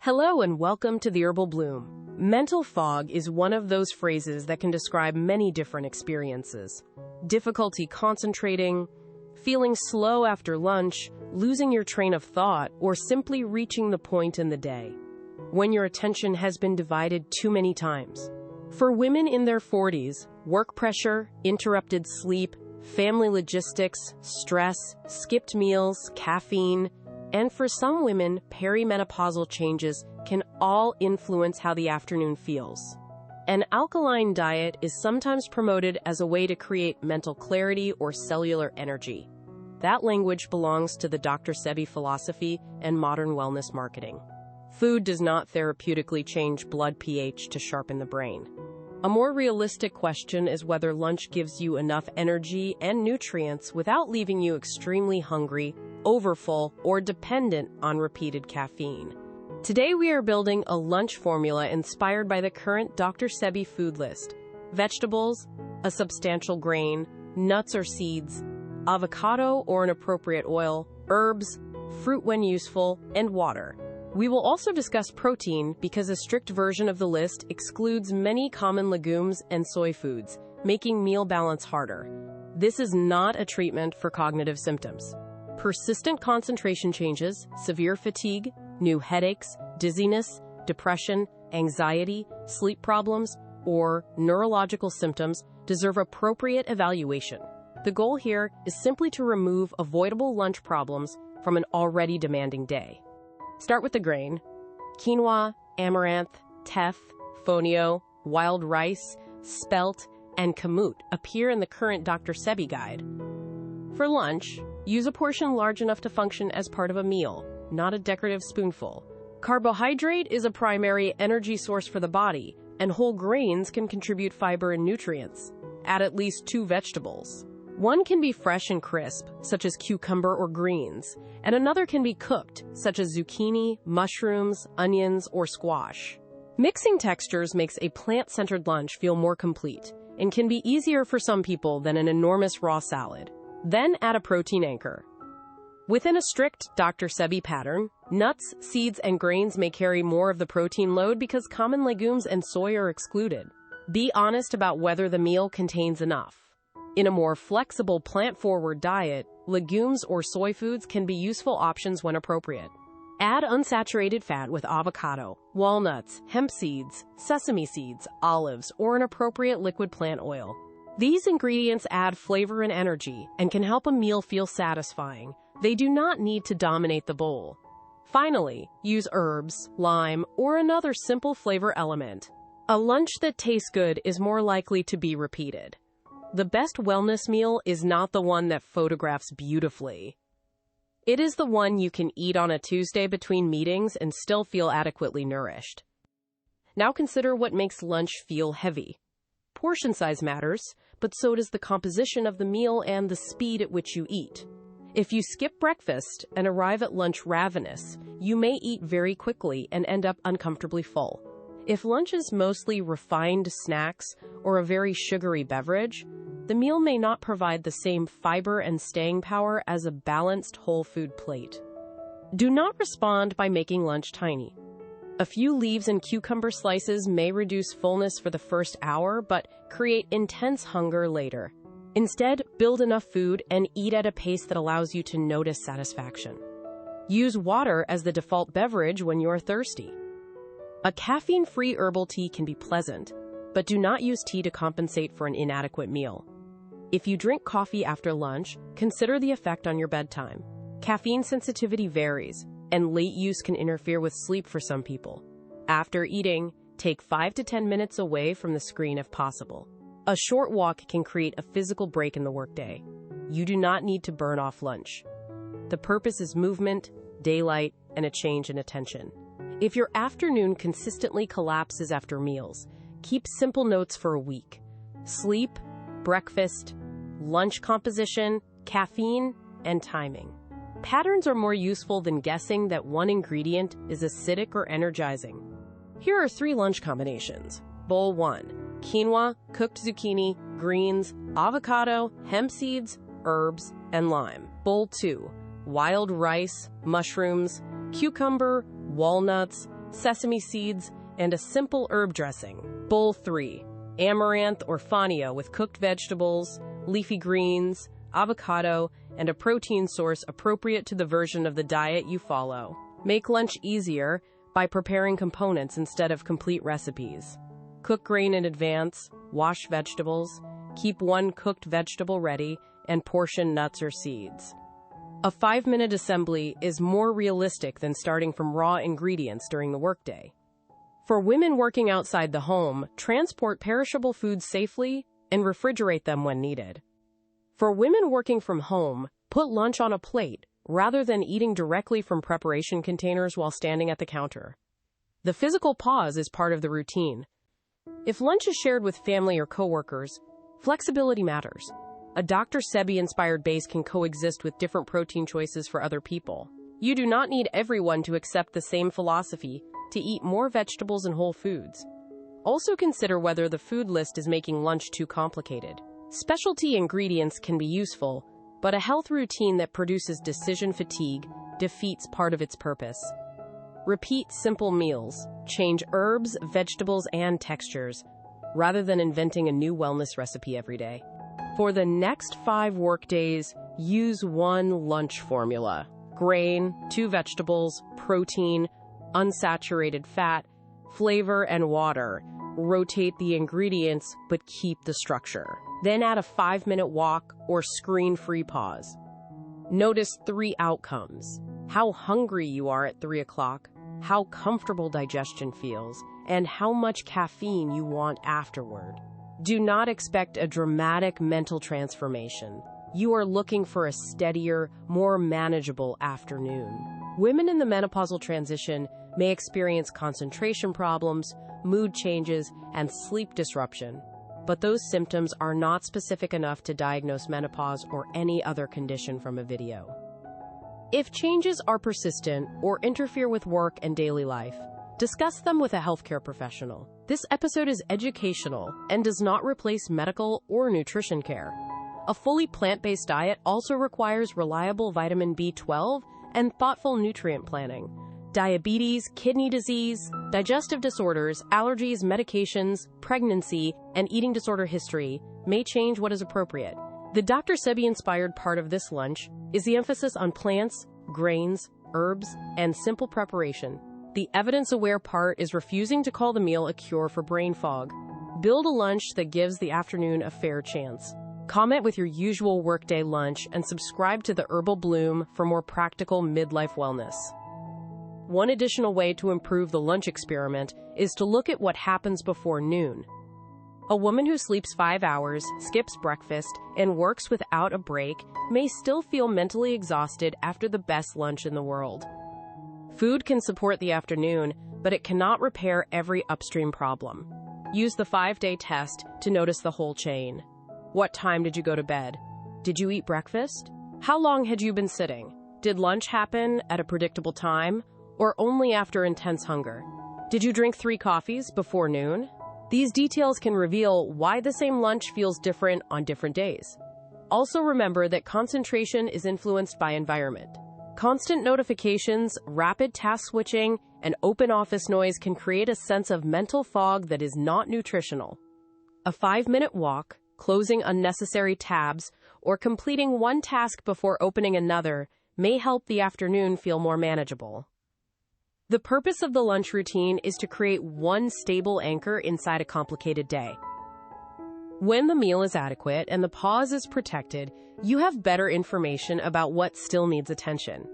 Hello and welcome to the Herbal Bloom. Mental fog is one of those phrases that can describe many different experiences. Difficulty concentrating, feeling slow after lunch, losing your train of thought, or simply reaching the point in the day when your attention has been divided too many times. For women in their 40s, work pressure, interrupted sleep, family logistics, stress, skipped meals, caffeine, and for some women, perimenopausal changes can all influence how the afternoon feels. An alkaline diet is sometimes promoted as a way to create mental clarity or cellular energy. That language belongs to the Dr. Sebi philosophy and modern wellness marketing. Food does not therapeutically change blood pH to sharpen the brain. A more realistic question is whether lunch gives you enough energy and nutrients without leaving you extremely hungry, overfull, or dependent on repeated caffeine. Today we are building a lunch formula inspired by the current Dr. Sebi food list. Vegetables, a substantial grain, nuts or seeds, avocado or an appropriate oil, herbs, fruit when useful, and water. We will also discuss protein because a strict version of the list excludes many common legumes and soy foods, making meal balance harder. This is not a treatment for cognitive symptoms. Persistent concentration changes, severe fatigue, new headaches, dizziness, depression, anxiety, sleep problems, or neurological symptoms deserve appropriate evaluation. The goal here is simply to remove avoidable lunch problems from an already demanding day. Start with the grain. Quinoa, amaranth, teff, fonio, wild rice, spelt, and kamut appear in the current Dr. Sebi guide. For lunch, use a portion large enough to function as part of a meal, not a decorative spoonful. Carbohydrate is a primary energy source for the body, and whole grains can contribute fiber and nutrients. Add at least 2 vegetables. One can be fresh and crisp, such as cucumber or greens, and another can be cooked, such as zucchini, mushrooms, onions, or squash. Mixing textures makes a plant-centered lunch feel more complete and can be easier for some people than an enormous raw salad. Then add a protein anchor. Within a strict Dr. Sebi pattern, nuts, seeds, and grains may carry more of the protein load because common legumes and soy are excluded. Be honest about whether the meal contains enough. In a more flexible plant-forward diet, legumes or soy foods can be useful options when appropriate. Add unsaturated fat with avocado, walnuts, hemp seeds, sesame seeds, olives, or an appropriate liquid plant oil. These ingredients add flavor and energy and can help a meal feel satisfying. They do not need to dominate the bowl. Finally, use herbs, lime, or another simple flavor element. A lunch that tastes good is more likely to be repeated. The best wellness meal is not the one that photographs beautifully. It is the one you can eat on a Tuesday between meetings and still feel adequately nourished. Now consider what makes lunch feel heavy. Portion size matters, but so does the composition of the meal and the speed at which you eat. If you skip breakfast and arrive at lunch ravenous, you may eat very quickly and end up uncomfortably full. If lunch is mostly refined snacks or a very sugary beverage, the meal may not provide the same fiber and staying power as a balanced whole food plate. Do not respond by making lunch tiny. A few leaves and cucumber slices may reduce fullness for the first hour, but create intense hunger later. Instead, build enough food and eat at a pace that allows you to notice satisfaction. Use water as the default beverage when you are thirsty. A caffeine-free herbal tea can be pleasant, but do not use tea to compensate for an inadequate meal. If you drink coffee after lunch, consider the effect on your bedtime. Caffeine sensitivity varies, and late use can interfere with sleep for some people. After eating, take 5 to 10 minutes away from the screen if possible. A short walk can create a physical break in the workday. You do not need to burn off lunch. The purpose is movement, daylight, and a change in attention. If your afternoon consistently collapses after meals, keep simple notes for a week. Sleep, breakfast, lunch composition, caffeine, and timing. Patterns are more useful than guessing that one ingredient is acidic or energizing. Here are 3 lunch combinations. Bowl 1. Quinoa, cooked zucchini, greens, avocado, hemp seeds, herbs, and lime. Bowl 2. Wild rice, mushrooms, cucumber, walnuts, sesame seeds, and a simple herb dressing. Bowl 3. Amaranth or fonio with cooked vegetables, leafy greens, avocado, and a protein source appropriate to the version of the diet you follow. Make lunch easier by preparing components instead of complete recipes. Cook grain in advance, wash vegetables, keep one cooked vegetable ready, and portion nuts or seeds. A 5-minute assembly is more realistic than starting from raw ingredients during the workday. For women working outside the home, transport perishable foods safely and refrigerate them when needed. For women working from home, put lunch on a plate rather than eating directly from preparation containers while standing at the counter. The physical pause is part of the routine. If lunch is shared with family or coworkers, flexibility matters. A Dr. Sebi-Inspired base can coexist with different protein choices for other people. You do not need everyone to accept the same philosophy to eat more vegetables and whole foods. Also consider whether the food list is making lunch too complicated. Specialty ingredients can be useful, but a health routine that produces decision fatigue defeats part of its purpose. Repeat simple meals. Change herbs, vegetables, and textures, rather than inventing a new wellness recipe every day. For the next 5 workdays, use one lunch formula. Grain, 2 vegetables, protein, unsaturated fat, flavor, and water. Rotate the ingredients, but keep the structure. Then add a 5-minute walk or screen-free pause. Notice 3 outcomes: how hungry you are at 3 o'clock, how comfortable digestion feels, and how much caffeine you want afterward. Do not expect a dramatic mental transformation. You are looking for a steadier, more manageable afternoon. Women in the menopausal transition may experience concentration problems, mood changes, and sleep disruption, but those symptoms are not specific enough to diagnose menopause or any other condition from a video. If changes are persistent or interfere with work and daily life, discuss them with a healthcare professional. This episode is educational and does not replace medical or nutrition care. A fully plant-based diet also requires reliable vitamin B12 and thoughtful nutrient planning. Diabetes, kidney disease, digestive disorders, allergies, medications, pregnancy, and eating disorder history may change what is appropriate. The Dr. Sebi-Inspired part of this lunch is the emphasis on plants, grains, herbs, and simple preparation. The evidence-aware part is refusing to call the meal a cure for brain fog. Build a lunch that gives the afternoon a fair chance. Comment with your usual workday lunch and subscribe to the Herbal Bloom for more practical midlife wellness. One additional way to improve the lunch experiment is to look at what happens before noon. A woman who sleeps 5 hours, skips breakfast, and works without a break may still feel mentally exhausted after the best lunch in the world. Food can support the afternoon, but it cannot repair every upstream problem. Use the 5-day test to notice the whole chain. What time did you go to bed? Did you eat breakfast? How long had you been sitting? Did lunch happen at a predictable time, or only after intense hunger? Did you drink 3 coffees before noon? These details can reveal why the same lunch feels different on different days. Also remember that concentration is influenced by environment. Constant notifications, rapid task switching, and open office noise can create a sense of mental fog that is not nutritional. A 5-minute walk, closing unnecessary tabs, or completing one task before opening another may help the afternoon feel more manageable. The purpose of the lunch routine is to create one stable anchor inside a complicated day. When the meal is adequate and the pause is protected, you have better information about what still needs attention.